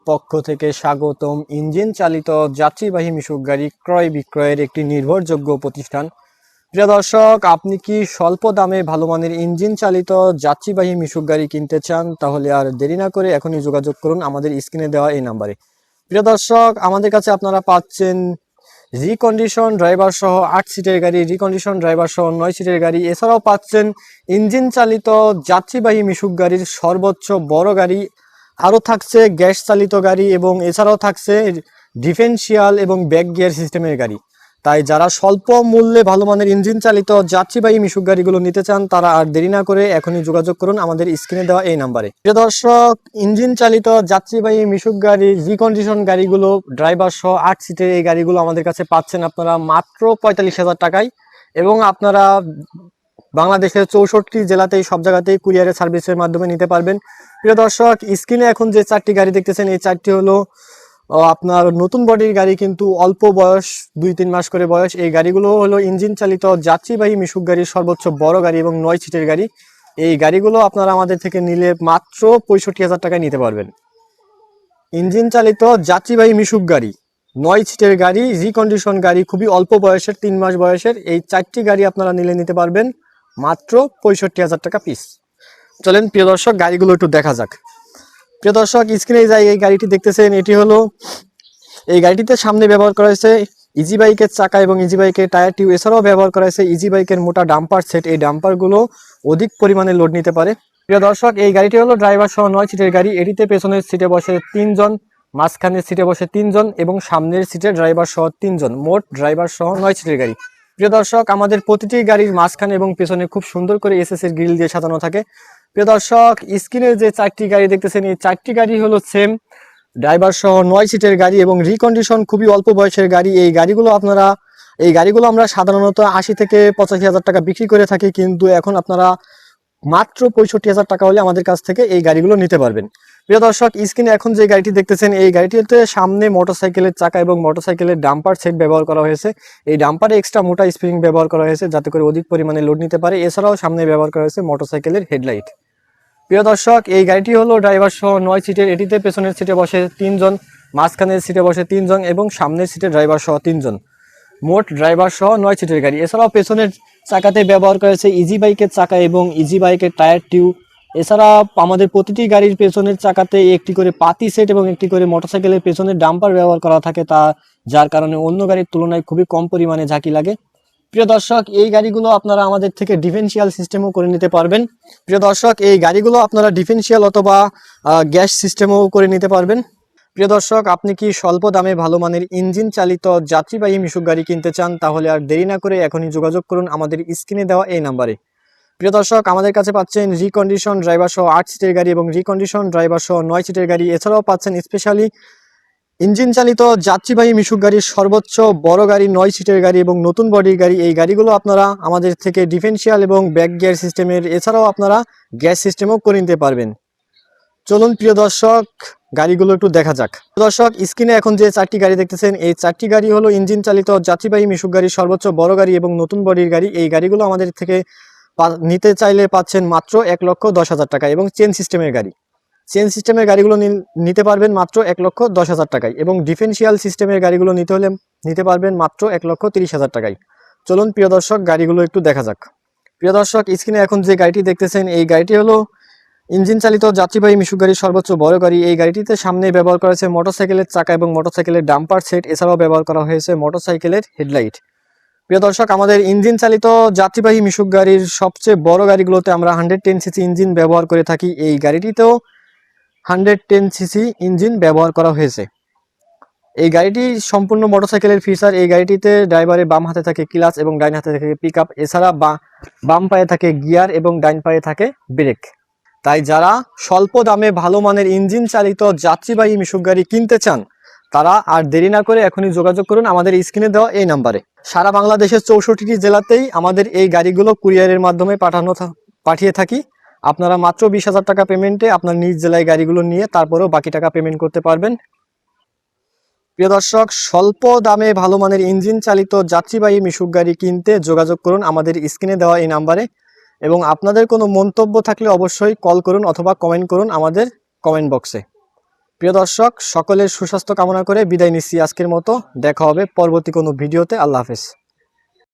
পক্ষ থেকে স্বাগতম। ইঞ্জিন চালিত যাত্রীবাহী মিশুক গাড়ি ক্রয় বিক্রয়ের একটি নির্ভরযোগ্য প্রতিষ্ঠান। প্রিয় দর্শক, আপনি কি স্বল্প দামে ভালো মানের ইঞ্জিন চালিত যাত্রীবাহী মিশুক গাড়ি কিনতে চান? তাহলে আর দেরি না করে এখনই যোগাযোগ করুন আমাদের স্ক্রিনে দেওয়া এই নাম্বারে। প্রিয় দর্শক, আমাদের কাছে আপনারা পাচ্ছেন রিকন্ডিশন ড্রাইভার সহ 8 সিটের গাড়ি, রিকন্ডিশন ড্রাইভার সহ 9 সিটের গাড়ি। এছাড়াও পাচ্ছেন ইঞ্জিন চালিত যাত্রীবাহী মিশুক গাড়ির সর্বোচ্চ বড় গাড়ি, আরও থাকছে গ্যাস চালিত গাড়ি এবং এছাড়াও থাকছে ডিফেন্সিয়াল এবং ব্যাক গিয়ার সিস্টেমের গাড়ি। তাই যারা স্বল্প মূল্যে ভালো মানের ইঞ্জিন চালিত যাত্রীবাহী মিশুক গাড়িগুলো নিতে চান তারা আর দেরি না করে এখনই যোগাযোগ করুন আমাদের স্ক্রিনে দেওয়া এই নাম্বারে। প্রিয় দর্শক, ইঞ্জিন চালিত যাত্রীবাহী মিশুক গাড়ি রিকন্ডিশন গাড়িগুলো ড্রাইভার সহ 8 সিটের এই গাড়িগুলো আমাদের কাছে পাচ্ছেন আপনারা মাত্র 45,000 টাকায় এবং আপনারা বাংলাদেশের 64 জেলাতেই সব জায়গাতেই কুরিয়ারের সার্ভিসের মাধ্যমে নিতে পারবেন। প্রিয় দর্শক, স্ক্রিনে এখন যে 4টি গাড়ি দেখতেছেন এই 4টি হলো আপনার নতুন বডির গাড়ি, কিন্তু অল্প বয়স, 2-3 মাস করে বয়স। এই গাড়িগুলো হলো ইঞ্জিন চালিত যাত্রীবাহী মিশুক গাড়ির সর্বোচ্চ বড় গাড়ি এবং 9 সিটের গাড়ি। এই গাড়িগুলো আপনারা আমাদের থেকে নিলে মাত্র 65,000 টাকায় নিতে পারবেন। ইঞ্জিন চালিত যাত্রীবাহী মিশুক গাড়ি, 9 সিটের গাড়ি, রিকন্ডিশন গাড়ি, খুবই অল্প বয়সের, 3 মাস বয়সের, এই 4টি গাড়ি আপনারা নিতে পারবেন মাত্র 65,000 টাকা পিস। চলেন প্রিয় দর্শক, গাড়িগুলো একটু দেখা যাক। প্রিয় দর্শক, স্ক্রিনে যাই এই গাড়িটি দেখতেছেন, এটি হলো এই গাড়িটিতে সামনে ব্যবহার করা হয়েছে ইজি বাইকের চাকা এবং ইজি বাইকের টায়ার টিউব। এছাড়াও ব্যবহার করা হয়েছে ইজি বাইকের মোটা ডাম্পার সেট। এই ডাম্পারগুলো অধিক পরিমাণে লোড নিতে পারে। প্রিয় দর্শক, এই গাড়িটি হলো ড্রাইভার সহ 9 সিটের গাড়ি। এটিতে পেছনের সিটে বসে 3 জন, মাঝখানের সিটে বসে 3 জন এবং সামনের সিটে ড্রাইভার সহ 3 জন, মোট ড্রাইভার সহ 9 সিটের গাড়ি। প্রিয় দর্শক, আমাদের প্রতিটি গাড়ির মাঝখানে এবং পেছনে খুব সুন্দর করে এসএস এর গ্রিল দিয়ে সাজানো থাকে। প্রিয় দর্শক, স্ক্রিনে যে 4টি গাড়ি দেখতেছেন এই 4টি গাড়ি হলো সেম ড্রাইভার সহ 9 সিটের গাড়ি এবং রিকন্ডিশন, খুবই অল্প বয়সের গাড়ি। এই গাড়িগুলো আমরা সাধারণত 80 থেকে 85,000 টাকা বিক্রি করে থাকি, কিন্তু এখন আপনারা মাত্র 65,000 টাকা হলে আমাদের কাছ থেকে এই গাড়িগুলো নিতে পারবেন। প্রিয় দর্শক, স্ক্রিনে এখন যে গাড়িটি দেখতেছেন এই গাড়িটিতে সামনে মোটরসাইকেলের চাকা এবং মোটরসাইকেলের ডাম্পার সেট ব্যবহার করা হয়েছে। এই ডাম্পারে এক্সট্রা মোটা স্প্রিং ব্যবহার করা হয়েছে যাতে করে অধিক পরিমাণে লোড নিতে পারে। এছাড়াও সামনে ব্যবহার করা হয়েছে মোটরসাইকেলের হেডলাইট। প্রিয় দর্শক, এই গাড়িটি হলো ড্রাইভার সহ 9 সিটের। এটিতে পেছনের সিটে বসে 3 জন, মাঝখানের সিটে বসে 3 জন এবং সামনের সিটে ড্রাইভার সহ 3 জন, মোট ড্রাইভার সহ 9 সিটের গাড়ি। এছাড়াও পেছনের চাকাতে ব্যবহার করা হয়েছে ইজি বাইকের চাকা এবং ইজি বাইকের টায়ার টিউব। এছাড়া আমাদের প্রতিটি গাড়ির পেছনের চাকাতে একটি করে পাতি সেট এবং একটি করে মোটরসাইকেলের পেছনের ডাম্পার ব্যবহার করা থাকে, যার কারণে অন্য গাড়ির তুলনায় খুবই কম পরিমাণে ঝাঁকি লাগে। প্রিয় দর্শক, এই গাড়িগুলো আপনারা আমাদের থেকে ডিফেন্সিয়াল সিস্টেমও করে নিতে পারবেন। প্রিয় দর্শক, এই গাড়িগুলো আপনারা ডিফেন্সিয়াল অথবা গ্যাস সিস্টেমও করে নিতে পারবেন। প্রিয় দর্শক, আপনি কি স্বল্প দামে ভালো মানের ইঞ্জিন চালিত যাত্রীবাহী মিশুক গাড়ি কিনতে চান? তাহলে আর দেরি না করে এখনই যোগাযোগ করুন আমাদের স্ক্রিনে দেওয়া এই নাম্বারে। প্রিয় দর্শক, আমাদের কাছে পাচ্ছেন রিকন্ডিশন ড্রাইভার সহ 8 সিটের গাড়ি এবং রিকন্ডিশন ড্রাইভার সহ 9 সিটের গাড়ি। এছাড়াও পাচ্ছেন স্পেশালি ইঞ্জিন চালিত যাত্রীবাহী মিশুক গাড়ির সর্বোচ্চ বড় গাড়ি, 9 সিটের গাড়ি এবং নতুন বডির গাড়ি। এই গাড়িগুলো আপনারা আমাদের থেকে ডিফেন্সিয়াল এবং ব্যাক গিয়ার সিস্টেমের, এছাড়াও আপনারা গ্যাস সিস্টেমও করে নিতে পারবেন। চলুন প্রিয় দর্শক, গাড়িগুলো একটু দেখা যাক। দর্শক, স্ক্রিনে এখন যে 4টি গাড়ি দেখতেছেন এই 4টি গাড়ি হলো ইঞ্জিন চালিত যাত্রীবাহী মিশুক গাড়ির সর্বোচ্চ বড় গাড়ি এবং নতুন বডির গাড়ি। এই গাড়িগুলো আমাদের থেকে নিতে চাইলে পাচ্ছেন মাত্র 1,10,000 টাকা এবং চেন সিস্টেমের গাড়ি। চেন সিস্টেমের গাড়িগুলো নিতে পারবেন মাত্র 1,10,000 টাকায় এবং ডিফেন্সিয়াল সিস্টেমের গাড়িগুলো নিতে পারবেন মাত্র 1,30,000 টাকায়। চলুন প্রিয় দর্শক, গাড়িগুলো একটু দেখা যাক। প্রিয় দর্শক, স্ক্রিনে এখন যে গাড়িটি দেখতেছেন এই গাড়িটি হলো ইঞ্জিন চালিত যাত্রীবাহী মিশুক গাড়ির সর্বোচ্চ বড় গাড়ি। এই গাড়িটিতে সামনে ব্যবহার করা হয়েছে মোটরসাইকেলের চাকা এবং মোটরসাইকেলের ডাম্পার সেট। এছাড়াও ব্যবহার করা হয়েছে মোটরসাইকেলের হেডলাইট। প্রিয় দর্শক, আমাদের ইঞ্জিন চালিত যাত্রীবাহী মিশুক গাড়ির সবচেয়ে বড় গাড়িগুলোতে আমরা 110 সিসি ইঞ্জিন ব্যবহার করে থাকি। এই গাড়িটিতেও 110 সিসি ইঞ্জিন ব্যবহার করা হয়েছে। এই গাড়িটি সম্পূর্ণ মোটরসাইকেলের ফিচার। এই গাড়িটিতে ড্রাইভারের বাম হাতে থাকে ক্লাচ এবং ডাইন হাতে থাকে পিক আপ। এছাড়া বাম পায়ে থাকে গিয়ার এবং ডাইন পায়ে থাকে ব্রেক। তাই যারা স্বল্প দামে ভালো মানের ইঞ্জিন চালিত যাত্রীবাহী মিশুক গাড়ি কিনতে চান তারা আর দেরি না করে এখনই যোগাযোগ করুন আমাদের স্ক্রিনে দেওয়া এই নাম্বারে। সারা বাংলাদেশের 64টি জেলাতেই আমাদের এই গাড়িগুলো কুরিয়ারের মাধ্যমে পাঠিয়ে থাকি। আপনারা মাত্র 20,000 টাকা পেমেন্টে আপনার নিজ জেলায় গাড়িগুলো নিয়ে তারপরেও বাকি টাকা পেমেন্ট করতে পারবেন। প্রিয় দর্শক, স্বল্প দামে ভালো মানের ইঞ্জিন চালিত যাত্রীবাহী মিশুক গাড়ি কিনতে যোগাযোগ করুন আমাদের স্ক্রিনে দেওয়া এই নাম্বারে এবং আপনাদের কোনো মন্তব্য থাকলে অবশ্যই কল করুন অথবা কমেন্ট করুন আমাদের কমেন্ট বক্সে। প্রিয় দর্শক, সকলের সুস্বাস্থ্য কামনা করে বিদায় নিচ্ছি আজকের মতো। দেখা হবে পরবর্তী কোনো ভিডিওতে। আল্লাহ হাফেজ।